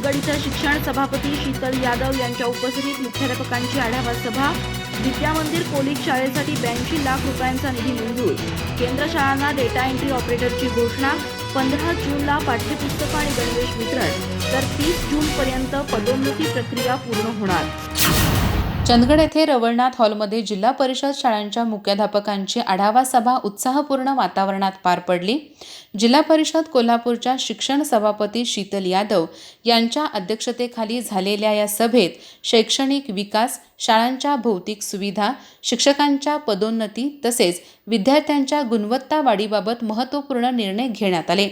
चंदगड इथं शिक्षण सभापती शीतल यादव यांच्या उपस्थितीत मुख्याध्यापकांची आढावा सभा। विद्यामंदिर कोलिक शाळेसाठी 82 लाख रुपयांचा निधी मंजूर। केंद्र शाळांना डेटा एंट्री ऑपरेटरची घोषणा। 15 जूनला पाठ्यपुस्तकं आणि गणवेश वितरण, तर 30 जूनपर्यंत पदोन्नती प्रक्रिया पूर्ण होणार। चंदगड येथे रवळनाथ हॉलमध्ये जिल्हा परिषद शाळांच्या मुख्याध्यापकांची आढावा सभा उत्साहपूर्ण वातावरणात पार पडली। जिल्हा परिषद कोल्हापूरच्या शिक्षण सभापती शीतल यादव यांच्या अध्यक्षतेखाली झालेल्या या सभेत शैक्षणिक विकास, शाळांच्या भौतिक सुविधा, शिक्षकांच्या पदोन्नती तसेच विद्यार्थ्यांच्या गुणवत्ता वाढीबाबत महत्त्वपूर्ण निर्णय घेण्यात आले।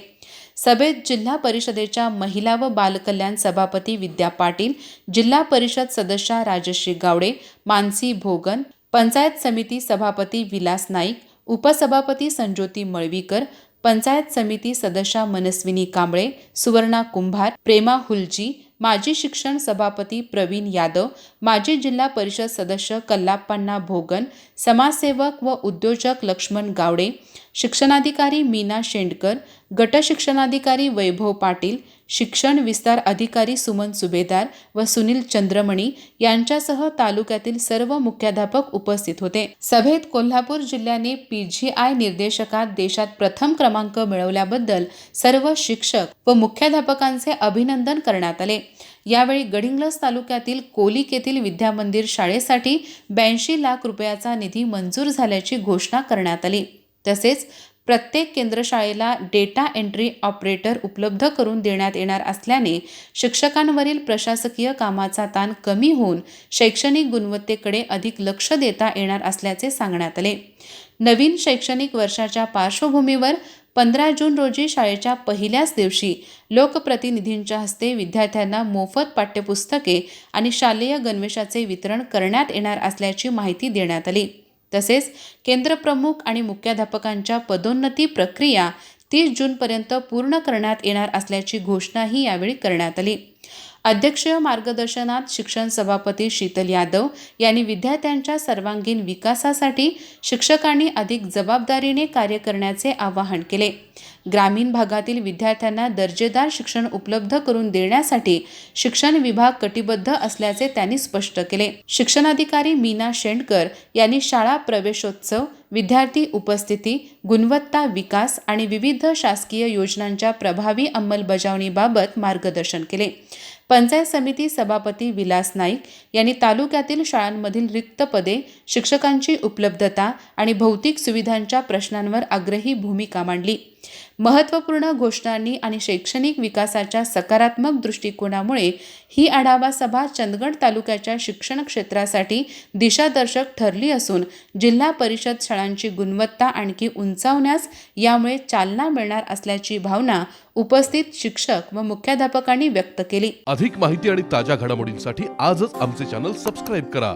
सभेत जिल्हा परिषदेच्या महिला व बालकल्याण सभापती विद्या पाटील, जिल्हा परिषद सदस्या राजश्री गावडे, मानसी भोगन, पंचायत समिती सभापती विलास नाईक, उपसभापती संज्योती मळवीकर, पंचायत समिती सदस्या मनस्विनी कांबळे, सुवर्णा कुंभार, प्रेमा हुलजी, माजी शिक्षण सभापती प्रवीण यादव, माजी जिल्हा परिषद सदस्य कल्लाप्पण्णा भोगन, समाजसेवक व उद्योजक लक्ष्मण गावडे, शिक्षणाधिकारी मीना शेंडकर, गट शिक्षणाधिकारी वैभव पाटील, शिक्षण विस्तार अधिकारी सुमन सुभेदार व सुनील चंद्रमणी यांच्यासह तालुक्यातील सर्व मुख्याध्यापक उपस्थित होते। सभेत कोल्हापूर जिल्ह्याने PGI निर्देशकात देशात प्रथम क्रमांक मिळवल्याबद्दल सर्व शिक्षक व मुख्याध्यापकांचे अभिनंदन करण्यात आले। यावेळी गडिंग्लज तालुक्यातील कोलिक येथील विद्यामंदिर शाळेसाठी 82 लाख रुपयाचा निधी मंजूर झाल्याची घोषणा करण्यात आली। तसेच प्रत्येक केंद्रशाळेला डेटा एंट्री ऑपरेटर उपलब्ध करून देण्यात येणार असल्याने शिक्षकांवरील प्रशासकीय कामाचा ताण कमी होऊन शैक्षणिक गुणवत्तेकडे अधिक लक्ष देता येणार असल्याचे सांगण्यात आले। नवीन शैक्षणिक वर्षाच्या पार्श्वभूमीवर 15 जून रोजी शाळेच्या पहिल्याच दिवशी लोकप्रतिनिधींच्या हस्ते विद्यार्थ्यांना मोफत पाठ्यपुस्तके आणि शालेय गणवेशाचे वितरण करण्यात येणार असल्याची माहिती देण्यात आली। तसेच केंद्रप्रमुख आणि मुख्याध्यापकांच्या पदोन्नती प्रक्रिया 30 जूनपर्यंत पूर्ण करण्यात येणार असल्याची घोषणाही यावेळी करण्यात आली। अध्यक्षीय मार्गदर्शनात शिक्षण सभापती शीतल यादव यांनी विद्यार्थ्यांच्या सर्वांगीण विकासासाठी शिक्षकांनी अधिक जबाबदारीने कार्य करण्याचे आवाहन केले। ग्रामीण भागातील विद्यार्थ्यांना दर्जेदार शिक्षण उपलब्ध करून देण्यासाठी शिक्षण विभाग कटिबद्ध असल्याचे त्यांनी स्पष्ट केले। शिक्षणाधिकारी मीना शेंडकर यांनी शाळा प्रवेशोत्सव, विद्यार्थी उपस्थिती, गुणवत्ता विकास आणि विविध शासकीय योजनांच्या प्रभावी अंमलबजावणीबाबत मार्गदर्शन केले। पंचायत समिती सभापती विलास नाईक यांनी तालुक्यातील शाळांमधील रिक्त पदे, शिक्षकांची उपलब्धता आणि भौतिक सुविधांच्या प्रश्नांवर आग्रही भूमिका मांडली। महत्त्वपूर्ण घोषणांनी आणि शैक्षणिक विकासाच्या सकारात्मक दृष्टिकोनामुळे ही आढावा सभा चंदगड तालुक्याच्या शिक्षण क्षेत्रासाठी दिशादर्शक ठरली असून जिल्हा परिषद शाळांची गुणवत्ता आणखी उंचावण्यास यामुळे चालना मिळणार असल्याची भावना उपस्थित शिक्षक व मुख्याध्यापकांनी व्यक्त केली। अधिक माहिती आणि ताज्या घडामोडींसाठी आजच आमचे चॅनल सबस्क्राइब करा।